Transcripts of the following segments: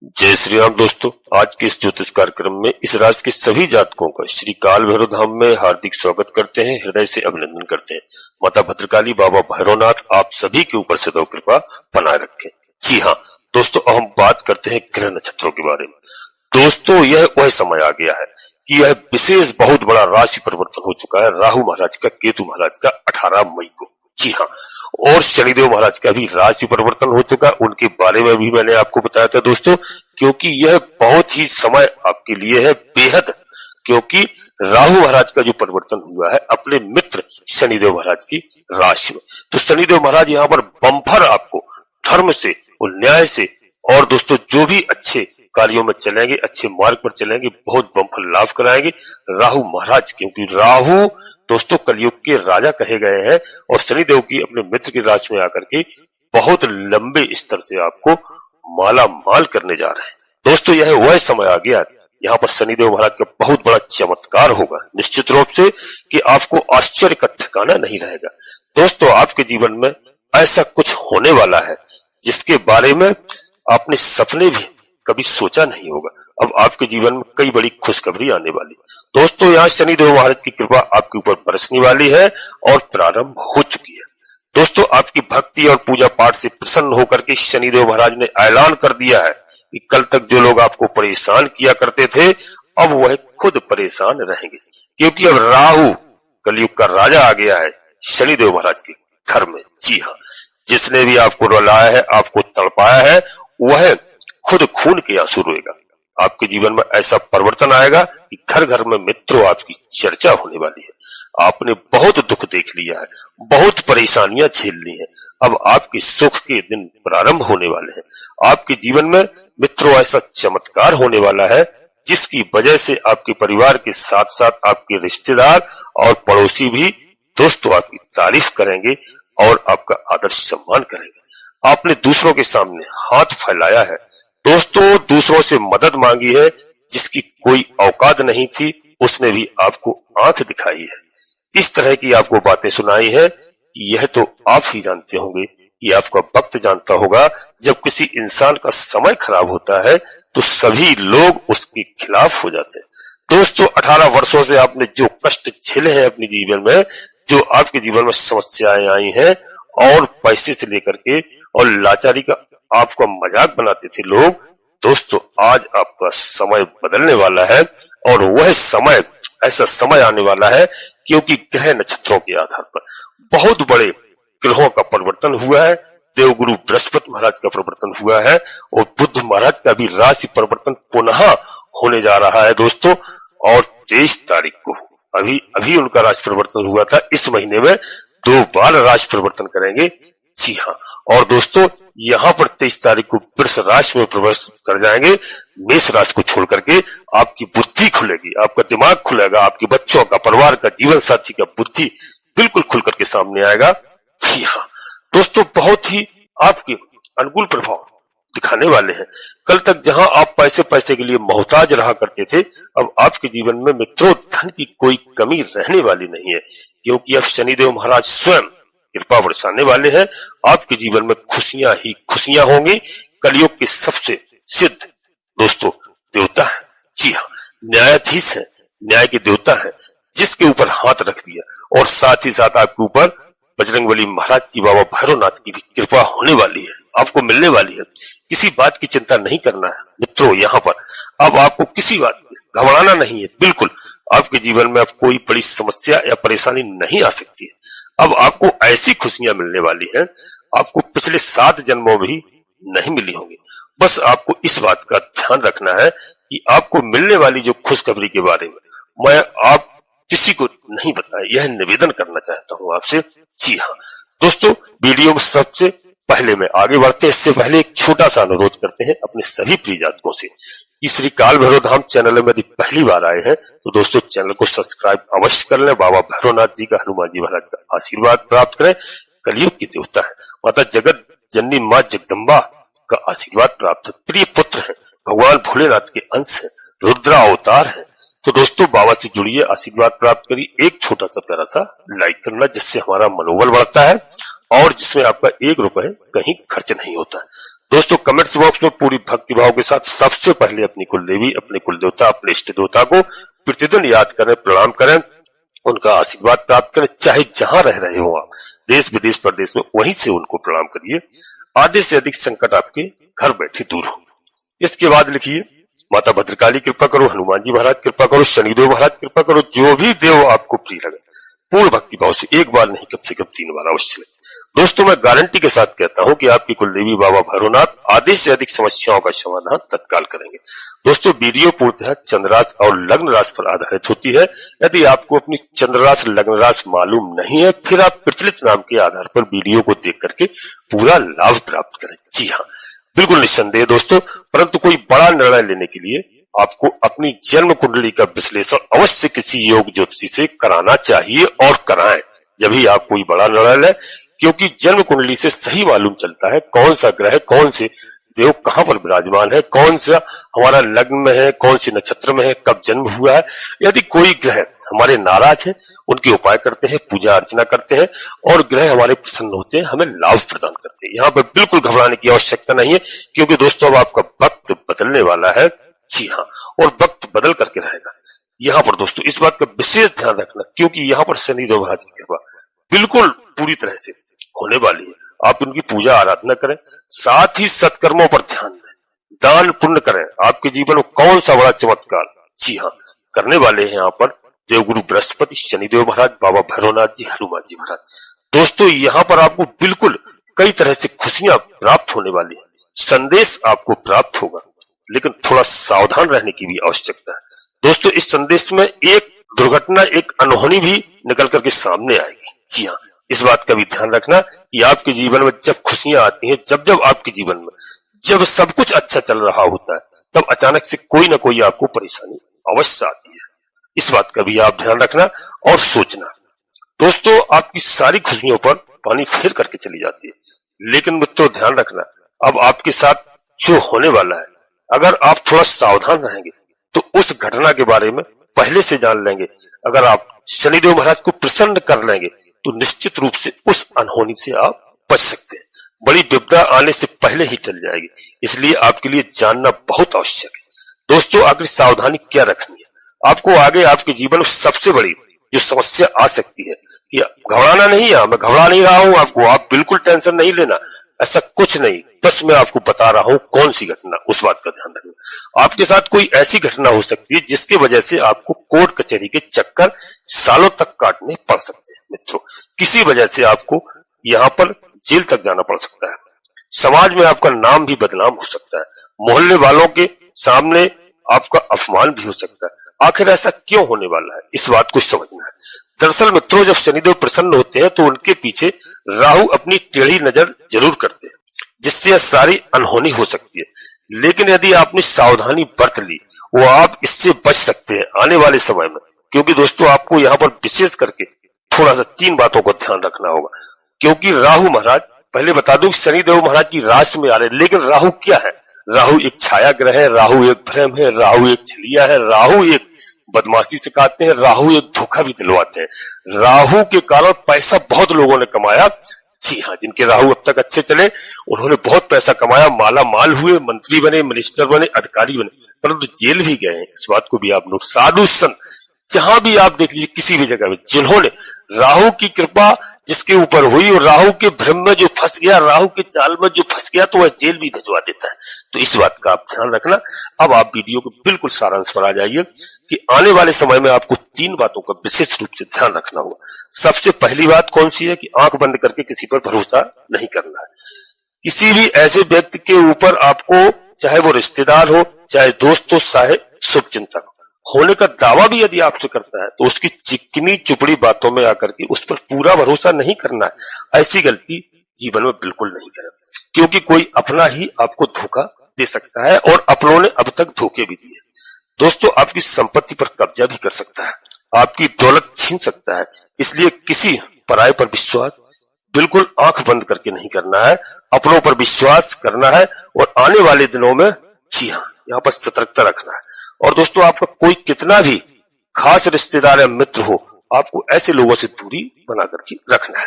जय श्री राम दोस्तों, आज के इस ज्योतिष कार्यक्रम में इस राशि के सभी जातकों का श्री काल भैरव धाम में हार्दिक स्वागत करते हैं, हृदय से अभिनंदन करते हैं। माता भद्रकाली, बाबा भैरवनाथ आप सभी के ऊपर सदैव कृपा बनाए रखें। जी हाँ दोस्तों, अब हम बात करते हैं ग्रह नक्षत्रों के बारे में। दोस्तों, यह वह समय आ गया है कि यह विशेष बहुत बड़ा राशि परिवर्तन हो चुका है राहु महाराज का, केतु महाराज का 18 मई को। जी हाँ, और शनिदेव महाराज का भी राशि परिवर्तन हो चुका है, उनके बारे में भी मैंने आपको बताया था दोस्तों, क्योंकि यह बहुत ही समय आपके लिए है बेहद, क्योंकि राहु महाराज का जो परिवर्तन हुआ है अपने मित्र शनिदेव महाराज की राशि में। तो शनिदेव महाराज यहाँ पर बम्पर आपको धर्म से और न्याय से और दोस्तों जो भी अच्छे कार्यों में चलेंगे, अच्छे मार्ग पर चलेंगे, बहुत बम्पर लाभ कराएंगे राहु महाराज, क्योंकि राहु दोस्तों कलयुग के राजा कहे गए हैं और शनिदेव की अपने मित्र की राशि में आकर के बहुत लंबे स्तर से आपको माला माल करने जा रहे हैं। दोस्तों, यह वह समय आ गया यहाँ पर शनिदेव महाराज का बहुत बड़ा चमत्कार होगा निश्चित रूप से, कि आपको आश्चर्य का ठिकाना नहीं रहेगा। दोस्तों, आपके जीवन में ऐसा कुछ होने वाला है जिसके बारे में आपने सपने भी कभी सोचा नहीं होगा। अब आपके जीवन में कई बड़ी खुशखबरी आने वाली। दोस्तों, यहाँ शनिदेव महाराज की कृपा आपके ऊपर बरसने वाली है और प्रारंभ हो चुकी है। दोस्तों, आपकी भक्ति और पूजा पाठ से प्रसन्न होकर के शनिदेव महाराज ने ऐलान कर दिया है कि कल तक जो लोग आपको परेशान किया करते थे अब वह खुद परेशान रहेंगे, क्योंकि अब राहु कलयुग का राजा आ गया है शनिदेव महाराज के घर में। जी हाँ, जिसने भी आपको रुलाया है, आपको तड़पाया है, वह खुद खून के आंसू रोएगा। आपके जीवन में ऐसा परिवर्तन आएगा कि घर घर में मित्रों आपकी चर्चा होने वाली है। आपने बहुत दुख देख लिया है, बहुत परेशानियां झेल ली हैं, अब आपके सुख के दिन प्रारंभ होने वाले हैं। आपके जीवन में मित्रों ऐसा चमत्कार होने वाला है जिसकी वजह से आपके परिवार के साथ साथ आपके रिश्तेदार और पड़ोसी भी दोस्तों आपकी तारीफ करेंगे और आपका आदर सम्मान करेंगे। आपने दूसरों के सामने हाथ फैलाया है दोस्तों, दूसरों से मदद मांगी है, जिसकी कोई औकात नहीं थी उसने भी आपको आंख दिखाई है। इस तरह की आपको बातें सुनाई है कि यह तो आप ही जानते होंगे, कि आपका वक्त जानता होगा जब किसी इंसान का समय खराब होता है तो सभी लोग उसके खिलाफ हो जाते हैं। दोस्तों, 18 वर्षों से आपने जो कष्ट झेले हैं अपने जीवन में, जो आपके जीवन में समस्याएं आई हैं और पैसे से लेकर के और लाचारी का आपका मजाक बनाते थे लोग, दोस्तों आज आपका समय बदलने वाला है और वह समय ऐसा समय आने वाला है क्योंकि ग्रह नक्षत्रों के आधार पर बहुत बड़े ग्रहों का परिवर्तन हुआ है। देवगुरु बृहस्पति महाराज का परिवर्तन हुआ है और बुध महाराज का भी राशि परिवर्तन पुनः होने जा रहा है दोस्तों। और 23 तारीख को अभी उनका राशि परिवर्तन हुआ था, इस महीने में 2 बार राशि परिवर्तन करेंगे। जी हाँ, और दोस्तों यहाँ पर 23 तारीख को वृष राशि में प्रवेश कर जाएंगे। मेष राशि को छोड़ करके आपकी बुद्धि खुलेगी, आपका दिमाग खुलेगा, आपके बच्चों का, परिवार का, जीवन साथी का बुद्धि बिल्कुल खुल करके सामने आएगा। जी हाँ दोस्तों, बहुत ही आपके अनुकूल प्रभाव दिखाने वाले हैं। कल तक जहां आप पैसे के लिए मोहताज रहा करते थे, अब आपके जीवन में मित्रों धन की कोई कमी रहने वाली नहीं है, क्योंकि अब शनिदेव महाराज स्वयं कृपा बरसाने वाले हैं। आपके जीवन में खुशियां ही खुशियां होंगी। कलयुग के सबसे सिद्ध दोस्तों देवता है, जी हाँ न्यायाधीश है, न्याय के देवता है, जिसके ऊपर हाथ रख दिया और साथ ही साथ आपके ऊपर बजरंगबली महाराज की, बाबा भैरवनाथ की भी कृपा होने वाली है, आपको मिलने वाली है। किसी बात की चिंता नहीं करना है मित्रों, यहाँ पर अब आपको किसी बात घबराना नहीं है। बिल्कुल आपके जीवन में अब कोई बड़ी समस्या या परेशानी नहीं आ सकती है। अब आपको ऐसी खुशियां मिलने वाली हैं आपको पिछले 7 जन्मों भी नहीं मिली होंगी। बस आपको इस बात का ध्यान रखना है कि आपको मिलने वाली जो खुशखबरी के बारे में मैं आप किसी को नहीं बताएं, यह निवेदन करना चाहता हूं आपसे। जी हाँ दोस्तों, वीडियो में सबसे पहले में आगे बढ़ते हैं, इससे पहले एक छोटा सा अनुरोध करते हैं अपने सभी प्रिय जातकों से। इस श्री काल भैरव धाम चैनल में यदि पहली बार आए हैं तो दोस्तों चैनल को सब्सक्राइब अवश्य कर लें। बाबा भैरवनाथ जी का, हनुमान जी महाराज का आशीर्वाद प्राप्त करें। कलयुग की देवता है, माता जगत जननी माँ जगदम्बा का आशीर्वाद प्राप्त है। प्रिय पुत्र है, भगवान भोलेनाथ के अंश है, रुद्रा अवतार है। तो दोस्तों बाबा से जुड़िए, आशीर्वाद प्राप्त करिए। एक छोटा सा प्यारा सा लाइक करना, जिससे हमारा मनोबल बढ़ता है और जिसमें आपका 1 रुपए कहीं खर्च नहीं होता है। दोस्तों कमेंट्स बॉक्स में पूरी भक्ति भाव के साथ सबसे पहले अपनी कुलदेवी, अपने कुल देवता, अपने इष्ट देवता को प्रतिदिन याद करें, प्रणाम करें, उनका आशीर्वाद प्राप्त करें। चाहे जहां रह रहे हो आप, देश विदेश प्रदेश में, वहीं से उनको प्रणाम करिए। आधे से अधिक संकट आपके घर बैठे दूर हो। इसके बाद लिखिए, माता भद्रकाली कृपा करो, हनुमान जी महाराज कृपा करो, शनिदेव महाराज कृपा करो। जो भी देव आपको प्रिय लगे, पूर्ण भक्ति भाव से एक बार नहीं कम से कम 3 बार अवश्य लगे। दोस्तों मैं गारंटी के साथ कहता हूं कि आपकी कुलदेवी बाबा भैरवनाथ आधे से अधिक समस्याओं का समाधान तत्काल करेंगे। दोस्तों वीडियो पूर्णतः चंद्रराशि और लग्न राशि पर आधारित होती है। यदि आपको अपनी चंद्रराशि लग्न राशि मालूम नहीं है, फिर आप प्रचलित नाम के आधार पर वीडियो को देख करके पूरा लाभ प्राप्त करें। जी हाँ, बिल्कुल निस्संदेह दोस्तों, परंतु कोई बड़ा निर्णय लेने के लिए आपको अपनी जन्म कुंडली का विश्लेषण अवश्य किसी योग ज्योतिषी से कराना चाहिए और कराएं, जब ही आप कोई बड़ा निर्णय लें, क्योंकि जन्म कुंडली से सही मालूम चलता है कौन सा ग्रह, कौन से देव कहां पर विराजमान है, कौन सा हमारा लग्न में है, कौन से नक्षत्र में है, कब जन्म हुआ है। यदि कोई ग्रह हमारे नाराज है, उनके उपाय करते हैं, पूजा अर्चना करते हैं, और ग्रह हमारे प्रसन्न होते हैं, हमें लाभ प्रदान करते हैं। यहाँ पर बिल्कुल घबराने की आवश्यकता नहीं है, क्योंकि दोस्तों अब आपका वक्त बदलने वाला है। जी हाँ, और वक्त बदल करके रहेगा। यहाँ पर दोस्तों इस बात का विशेष ध्यान रखना, क्योंकि यहाँ पर शनिदेव महाराज की कृपा बिल्कुल पूरी तरह से होने वाली है। आप उनकी पूजा आराधना करें, साथ ही सत्कर्मों पर ध्यान दें, दान पुण्य करें। आपके जीवन में कौन सा बड़ा चमत्कार, जी हाँ, करने वाले हैं यहाँ पर देवगुरु बृहस्पति, शनिदेव महाराज, बाबा भैरवनाथ जी, हनुमान जी महाराज। दोस्तों यहाँ पर आपको बिल्कुल कई तरह से खुशियां प्राप्त होने वाली है, संदेश आपको प्राप्त होगा, लेकिन थोड़ा सावधान रहने की भी आवश्यकता है। दोस्तों इस संदेश में एक दुर्घटना, एक अनहोनी भी निकल करके सामने आएगी। जी हाँ, इस बात का भी ध्यान रखना कि आपके जीवन में जब खुशियां आती हैं, जब आपके जीवन में जब सब कुछ अच्छा चल रहा होता है, तब अचानक से कोई ना कोई आपको परेशानी अवश्य आती है। इस बात का भी आप ध्यान रखना और सोचना। दोस्तों आपकी सारी खुशियों पर पानी फेर करके चली जाती है, लेकिन मित्रों ध्यान रखना, अब आपके साथ जो होने वाला है, अगर आप थोड़ा सावधान रहेंगे तो उस घटना के बारे में पहले से जान लेंगे। अगर आप शनिदेव महाराज को प्रसन्न कर लेंगे तो निश्चित रूप से उस अनहोनी से आप बच सकते हैं। बड़ी विपदा आने से पहले ही टल जाएगी, इसलिए आपके लिए जानना बहुत आवश्यक है। दोस्तों आखिर सावधानी क्या रखनी है, आपको आगे आपके जीवन में सबसे बड़ी जो समस्या आ सकती है कि घबराना नहीं है, मैं घबरा नहीं रहा हूं आपको, आप बिल्कुल टेंशन नहीं लेना, ऐसा कुछ नहीं, बस मैं आपको बता रहा हूं कौन सी घटना, उस बात का ध्यान रखना। आपके साथ कोई ऐसी घटना हो सकती है जिसकी वजह से आपको कोर्ट कचहरी के चक्कर सालों तक काटने पड़ सकते हैं। मित्रों किसी वजह से आपको यहाँ पर जेल तक जाना पड़ सकता है, समाज में आपका नाम भी बदनाम हो सकता है, मोहल्ले वालों के सामने आपका अपमान भी हो सकता है। आखिर ऐसा क्यों होने वाला है, इस बात को समझना है। दरअसल मित्रों जब शनिदेव प्रसन्न होते हैं तो उनके पीछे राहु अपनी टेढ़ी नजर जरूर करते हैं, जिससे यह सारी अनहोनी हो सकती है। लेकिन यदि आपने सावधानी बरत ली, वो आप इससे बच सकते हैं आने वाले समय में। क्योंकि दोस्तों आपको यहाँ पर विशेष करके थोड़ा सा 3 बातों को ध्यान रखना होगा, क्योंकि राहु महाराज, पहले बता दूं शनिदेव महाराज की राशि में आ रहे, लेकिन राहु क्या है, राहु एक छाया ग्रह है, राहु एक भ्रम है, राहु एक छलिया है, राहु एक बदमाशी सिखाते हैं, राहु एक धोखा भी दिलवाते हैं। राहु के कारण पैसा बहुत लोगों ने कमाया। जी हाँ, जिनके राहु अब तक अच्छे चले उन्होंने बहुत पैसा कमाया, माला माल हुए, मंत्री बने, मिनिस्टर बने, अधिकारी बने, परंतु जेल भी गए हैं। इस बात को भी आप नोट, साधु संत जहां भी आप देख लीजिए, किसी भी जगह में जिन्होंने राहु की कृपा जिसके ऊपर हुई और राहु के भ्रम में जो फंस गया, राहु के जाल में जो फंस गया, तो वह जेल भी भिजवा देता है। तो इस बात का आप ध्यान रखना। अब आप वीडियो को बिल्कुल सारांश पर आ जाइए कि आने वाले समय में आपको 3 बातों का विशेष रूप से ध्यान रखना होगा। सबसे पहली बात कौन सी है कि आंख बंद करके किसी पर भरोसा नहीं करना है। किसी भी ऐसे व्यक्ति के ऊपर आपको, चाहे वो रिश्तेदार हो, चाहे दोस्त हो, चाहे शुभचिंतक होने का दावा भी यदि आपसे करता है, तो उसकी चिकनी चुपड़ी बातों में आकर के उस पर पूरा भरोसा नहीं करना है। ऐसी गलती जीवन में बिल्कुल नहीं करें, क्योंकि कोई अपना ही आपको धोखा दे सकता है और अपनों ने अब तक धोखे भी दिए। दोस्तों आपकी संपत्ति पर कब्जा भी कर सकता है, आपकी दौलत छीन सकता है, इसलिए किसी पराये पर विश्वास बिल्कुल आंख बंद करके नहीं करना है, अपनों पर विश्वास करना है और आने वाले दिनों में जी हाँ यहाँ पर सतर्कता रखना है। और दोस्तों आपका कोई कितना भी खास रिश्तेदार या मित्र हो, आपको ऐसे लोगों से दूरी बना करके रखना है।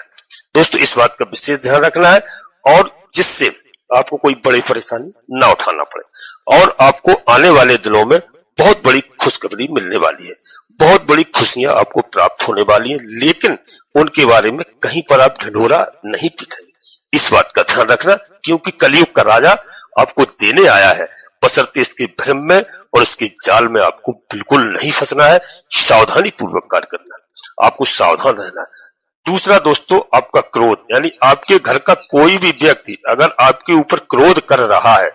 दोस्तों इस बात का विशेष ध्यान रखना है, और जिससे आपको कोई बड़ी परेशानी ना उठाना पड़े और आपको आने वाले दिनों में बहुत बड़ी खुशखबरी मिलने वाली है, बहुत बड़ी खुशियां आपको प्राप्त होने वाली हैं, लेकिन उनके बारे में कहीं पर आप ढिढोरा नहीं पीटेंगे। इस बात का ध्यान रखना, क्योंकि कलयुग का राजा आपको देने आया है, बशर्ते इसके भ्रम में और इसके जाल में आपको बिल्कुल नहीं फंसना है। सावधानी पूर्वक कार्य करना है, आपको सावधान रहना है। दूसरा दोस्तों, आपका क्रोध, यानी आपके घर का कोई भी व्यक्ति अगर आपके ऊपर क्रोध कर रहा है,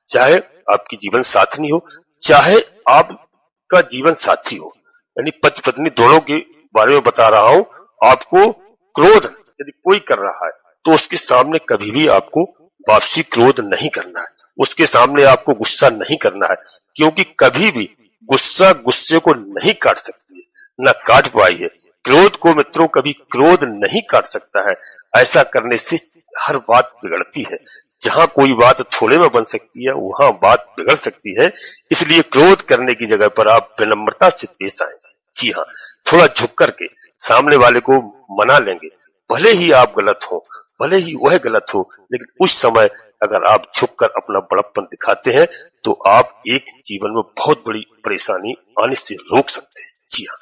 चाहे आपकी जीवन साथी हो, चाहे आपका जीवन साथी हो, यानी पति पत्नी दोनों के बारे में बता रहा हूं, आपको क्रोध यदि कोई कर रहा है तो उसके सामने कभी भी आपको वापसी क्रोध नहीं करना है, उसके सामने आपको गुस्सा नहीं करना है, क्योंकि कभी भी गुस्सा गुस्से को नहीं काट सकती है, न काट पाई है। क्रोध को मित्रों कभी क्रोध नहीं काट सकता है। ऐसा करने से हर बात बिगड़ती है। जहां कोई बात थोड़े में बन सकती है वहां बात बिगड़ सकती है। इसलिए क्रोध करने की जगह पर आप विनम्रता से पेश आए। जी हाँ, थोड़ा झुक करके सामने वाले को मना लेंगे। भले ही आप गलत हो, भले ही वह गलत हो, लेकिन उस समय अगर आप झुककर अपना बड़प्पन दिखाते हैं तो आप एक जीवन में बहुत बड़ी परेशानी आने से रोक सकते हैं। जी हाँ,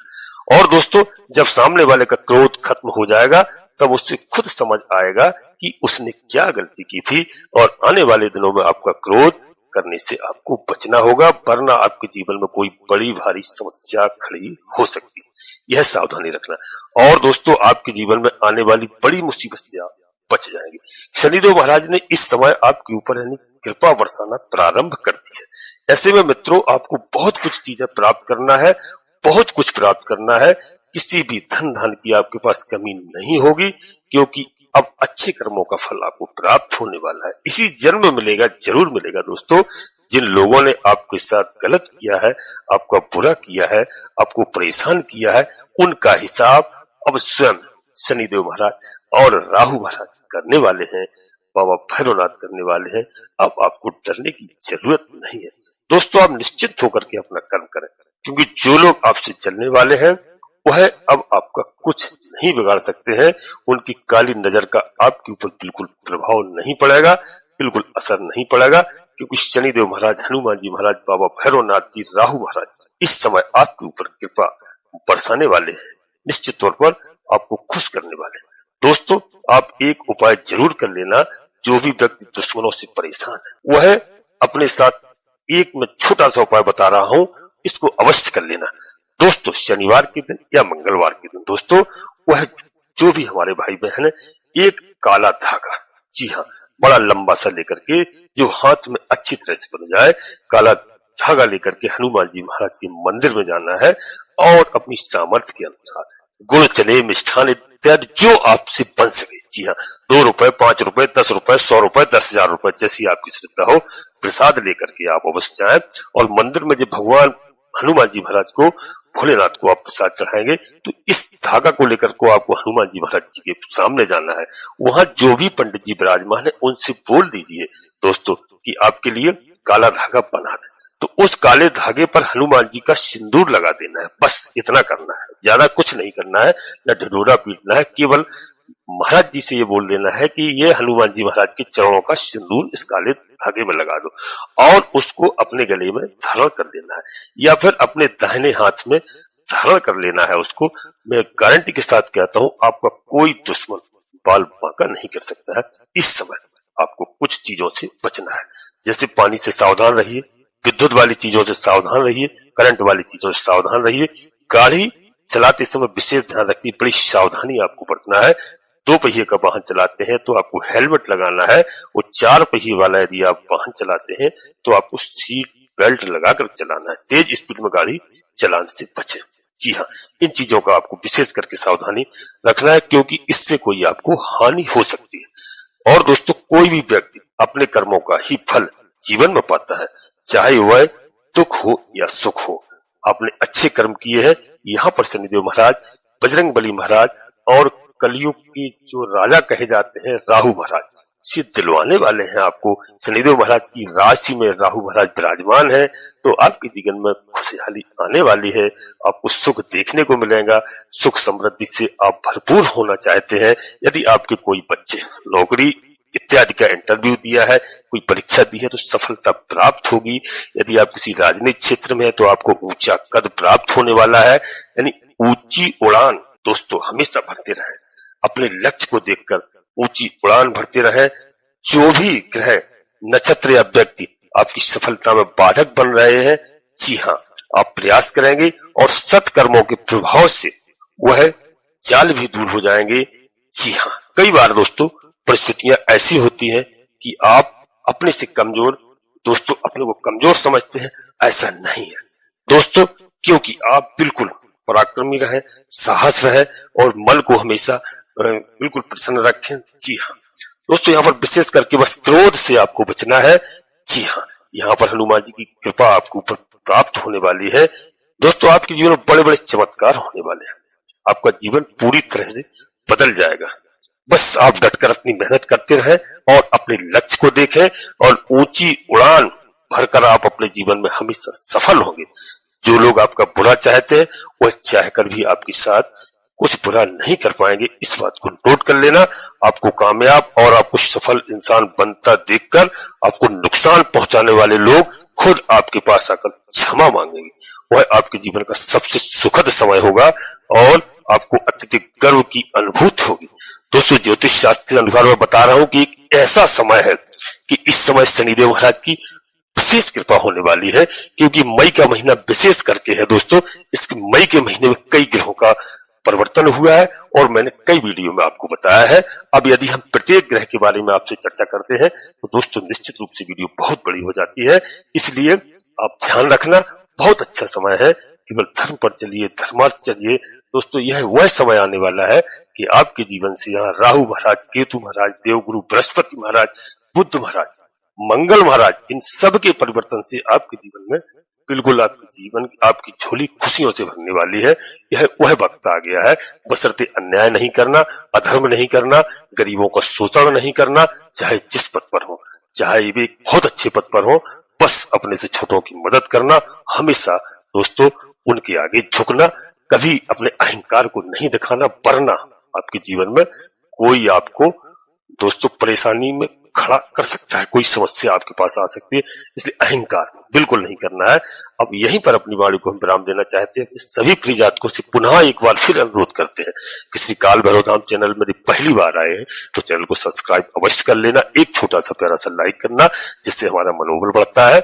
और दोस्तों, जब सामने वाले का क्रोध खत्म हो जाएगा तब उससे खुद समझ आएगा कि उसने क्या गलती की थी, और आने वाले दिनों में आपका क्रोध करने से आपको बचना होगा, वरना आपके जीवन में कोई बड़ी भारी समस्या खड़ी हो सकती है। यह सावधानी रखना। और दोस्तों, आपके जीवन में आने वाली बड़ी मुसीबत से आप बच जाएंगे। शनिदेव महाराज ने इस समय आपके ऊपर यानी कृपा बरसाना प्रारंभ कर दी है। ऐसे में मित्रों, आपको बहुत कुछ चीजें प्राप्त करना है, बहुत कुछ प्राप्त करना है। किसी भी धन की आपके पास कमी नहीं होगी, क्योंकि अब अच्छे कर्मों का फल आपको प्राप्त होने वाला है। इसी जन्म में मिलेगा, जरूर मिलेगा दोस्तों। जिन लोगों ने आपके साथ गलत किया है, आपका बुरा किया है, आपको परेशान किया है, उनका हिसाब अब स्वयं शनिदेव महाराज और राहु महाराज करने वाले हैं, बाबा भैरवनाथ करने वाले हैं। अब आपको डरने की जरूरत नहीं है दोस्तों। आप निश्चित होकर के अपना कर्म करें, क्योंकि जो लोग आपसे चलने वाले हैं वह अब आपका कुछ नहीं बिगाड़ सकते हैं। उनकी काली नजर का आपके ऊपर बिल्कुल प्रभाव नहीं पड़ेगा, बिल्कुल असर नहीं पड़ेगा, क्योंकि शनिदेव महाराज, हनुमान जी महाराज, बाबा भैरवनाथ जी, राहु महाराज इस समय आपके ऊपर कृपा बरसाने वाले हैं। निश्चित तौर पर आपको खुश करने वाले हैं। दोस्तों, आप एक उपाय जरूर कर लेना। जो भी व्यक्ति दुश्मनों से परेशान है वह अपने साथ एक मैं छोटा सा उपाय बता रहा हूं, इसको अवश्य कर लेना दोस्तों। शनिवार के दिन या मंगलवार के दिन दोस्तों, वह जो भी हमारे भाई बहन है, एक काला धागा, जी हाँ, बड़ा लंबा सा लेकर के, जो हाथ में अच्छी तरह से बन जाए, काला धागा लेकर के हनुमान जी महाराज के मंदिर में जाना है और अपनी सामर्थ्य के अनुसार गुड़, चने, मिष्ठान इत्यादि जो आपसे बन सके, जी हाँ, 2 रुपए, 5 रुपए, 10 रुपए, 100 रुपए, 10,000 रुपए, जैसी आपकी श्रद्धा हो, प्रसाद लेकर के आप अवश्य जाएं। और मंदिर में जब भगवान हनुमान जी महाराज को, भोलेनाथ को आप प्रसाद चढ़ाएंगे, तो इस धागा को लेकर को आपको हनुमान जी महाराज जी के सामने जाना है। वहां जो भी पंडित जी विराजमान है उनसे बोल दीजिए दोस्तों कि आपके लिए काला धागा बना दे। तो उस काले धागे पर हनुमान जी का सिंदूर लगा देना है, बस इतना करना है, ज्यादा कुछ नहीं करना है, न ढिढोरा पीटना है। केवल महाराज जी से ये बोल देना है कि ये हनुमान जी महाराज के चरणों का सिंदूर इस काले धागे में लगा दो, और उसको अपने गले में धारण कर देना है, या फिर अपने दाहिने हाथ में धारण कर लेना है उसको। मैं गारंटी के साथ कहता हूं, आपका कोई दुश्मन बाल बांका नहीं कर सकता है। इस समय आपको कुछ चीजों से बचना है, जैसे पानी से सावधान रहिए, विद्युत वाली चीजों से सावधान रहिए, करंट वाली चीजों से सावधान रहिए। गाड़ी चलाते समय विशेष ध्यान रखिए, बड़ी सावधानी आपको बरतना है। 2 पहिए का वाहन चलाते हैं तो आपको हेलमेट लगाना है, और 4 पहिए वाला यदि आप वाहन चलाते हैं तो आपको सीट बेल्ट लगाकर चलाना है। तेज स्पीड में गाड़ी चलाने से बचें। जी हाँ, इन चीजों का आपको विशेष करके सावधानी रखना है, क्योंकि इससे कोई आपको हानि हो सकती है। और दोस्तों, कोई भी व्यक्ति अपने कर्मों का ही फल जीवन में पाता है, चाहे वह दुख हो या सुख हो। आपने अच्छे कर्म किए हैं। यहाँ पर शनिदेव महाराज, बजरंगबली महाराज और कलयुग की जो राजा कहे जाते हैं राहु महाराज, से दिलवाने वाले हैं आपको। शनिदेव महाराज की राशि में राहु महाराज विराजमान है, तो आपके जीवन में खुशहाली आने वाली है। आपको सुख देखने को मिलेगा। सुख समृद्धि से आप भरपूर होना चाहते हैं। यदि आपके कोई बच्चे नौकरी इत्यादि का इंटरव्यू दिया है, कोई परीक्षा दी है तो सफलता प्राप्त होगी। यदि आप किसी राजनीतिक क्षेत्र में है तो आपको ऊंचा कद प्राप्त होने वाला है। यानी ऊंची उड़ान दोस्तों हमेशा भरते रहें, अपने लक्ष्य को देखकर ऊंची उड़ान भरते रहें। जो भी ग्रह, नक्षत्र या व्यक्ति आपकी सफलता में बाधक बन रहे हैं, जी हाँ, आप प्रयास करेंगे और सत्कर्मों के प्रभाव से वह जाल भी दूर हो जाएंगे। जी हाँ, कई बार दोस्तों परिस्थितियां ऐसी होती हैं कि आप अपने से कमजोर, दोस्तों अपने को कमजोर समझते हैं, ऐसा नहीं है दोस्तों, क्योंकि आप बिल्कुल पराक्रमी रहे, साहस रहे और मन को हमेशा बिल्कुल प्रसन्न रखें। जी हाँ दोस्तों, यहाँ पर विशेष करके बस क्रोध से आपको बचना है। जी हाँ, यहाँ पर हनुमान जी की कृपा आपके ऊपर प्राप्त होने वाली है। दोस्तों आपके जीवन में बड़े बड़े चमत्कार होने वाले हैं, आपका जीवन पूरी तरह से बदल जाएगा। बस आप डटकर अपनी मेहनत करते रहें और अपने लक्ष्य को देखें और ऊंची उड़ान भरकर आप अपने जीवन में हमेशा सफल होंगे। जो लोग आपका बुरा चाहते हैं वह चाहकर भी आपके साथ कुछ बुरा नहीं कर पाएंगे, इस बात को नोट कर लेना। आपको कामयाब और आपको सफल इंसान बनता देखकर आपको नुकसान पहुंचाने वाले लोग खुद आपके पास आकर क्षमा मांगेंगे। वह आपके जीवन का सबसे सुखद समय होगा और आपको अत्यधिक गर्व की अनुभूति होगी। दोस्तों ज्योतिष शास्त्र के अनुसार मैं बता रहा हूं कि एक ऐसा समय है कि इस समय शनिदेव महाराज की विशेष कृपा होने वाली है, क्योंकि मई का महीना विशेष करके है दोस्तों। इस मई के महीने में कई ग्रहों का परिवर्तन हुआ है और मैंने कई वीडियो में आपको बताया है। अब यदि हम प्रत्येक ग्रह के बारे में आपसे चर्चा करते हैं तो दोस्तों निश्चित रूप से वीडियो बहुत बड़ी हो जाती है, इसलिए आप ध्यान रखना। बहुत अच्छा समय है, केवल धर्म पर चलिए, धर्मार्थ चलिए। दोस्तों यह वह समय आने वाला है कि आपके जीवन से यहाँ राहु महाराज, केतु महाराज, देवगुरु बृहस्पति महाराज, बुद्ध महाराज, मंगल महाराज, इन सब के परिवर्तन से आपके जीवन में बिल्कुल आपके जीवन, आपकी झोली खुशियों से भरने वाली है। यह वह वक्त आ गया है, बशर्ते अन्याय नहीं करना, अधर्म नहीं करना, गरीबों का शोषण नहीं करना, चाहे जिस पद पर हो, चाहे वे बहुत अच्छे पद पर हो, बस अपने से छोटों की मदद करना, हमेशा दोस्तों उनके आगे झुकना, कभी अपने अहंकार को नहीं दिखाना, वरना आपके जीवन में कोई आपको दोस्तों परेशानी में खड़ा कर सकता है, कोई समस्या आपके पास आ सकती है। इसलिए अहंकार बिल्कुल नहीं करना है। अब यहीं पर अपनी वाणी को हम विराम देना चाहते हैं। सभी प्रिय जातकों से पुनः एक बार फिर अनुरोध करते हैं कि श्री काल भैरव धाम चैनल में पहली बार आए हैं तो चैनल को सब्सक्राइब अवश्य कर लेना, एक छोटा सा प्यारा सा लाइक करना, जिससे हमारा मनोबल बढ़ता है।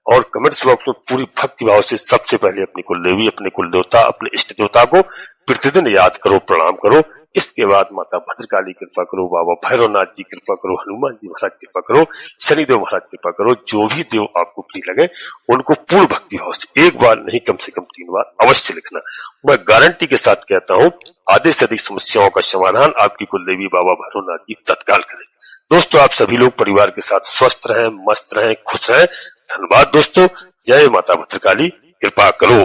और कमेंट्स बॉक्स में पूरी भक्ति भाव से सबसे पहले अपनी कुलदेवी, अपने कुल देवता, अपने इष्ट देवता को प्रतिदिन याद करो, प्रणाम करो। इसके बाद माता भद्रकाली कृपा करो, बाबा भैरवनाथ जी कृपा करो, हनुमान जी महाराज कृपा करो, शनिदेव महाराज कृपा करो। जो भी देव आपको प्रिय लगे उनको पूर्ण भक्ति भाव से एक बार नहीं कम से कम 3 बार अवश्य लिखना। मैं गारंटी के साथ कहता हूँ आधे से अधिक समस्याओं का समाधान आपकी कुलदेवी बाबा भैरवनाथ जी तत्काल करें। दोस्तों आप सभी लोग परिवार के साथ स्वस्थ रहें, मस्त रहें, खुश रहें। धन्यवाद दोस्तों। जय माता भद्रकाली, कृपा करो।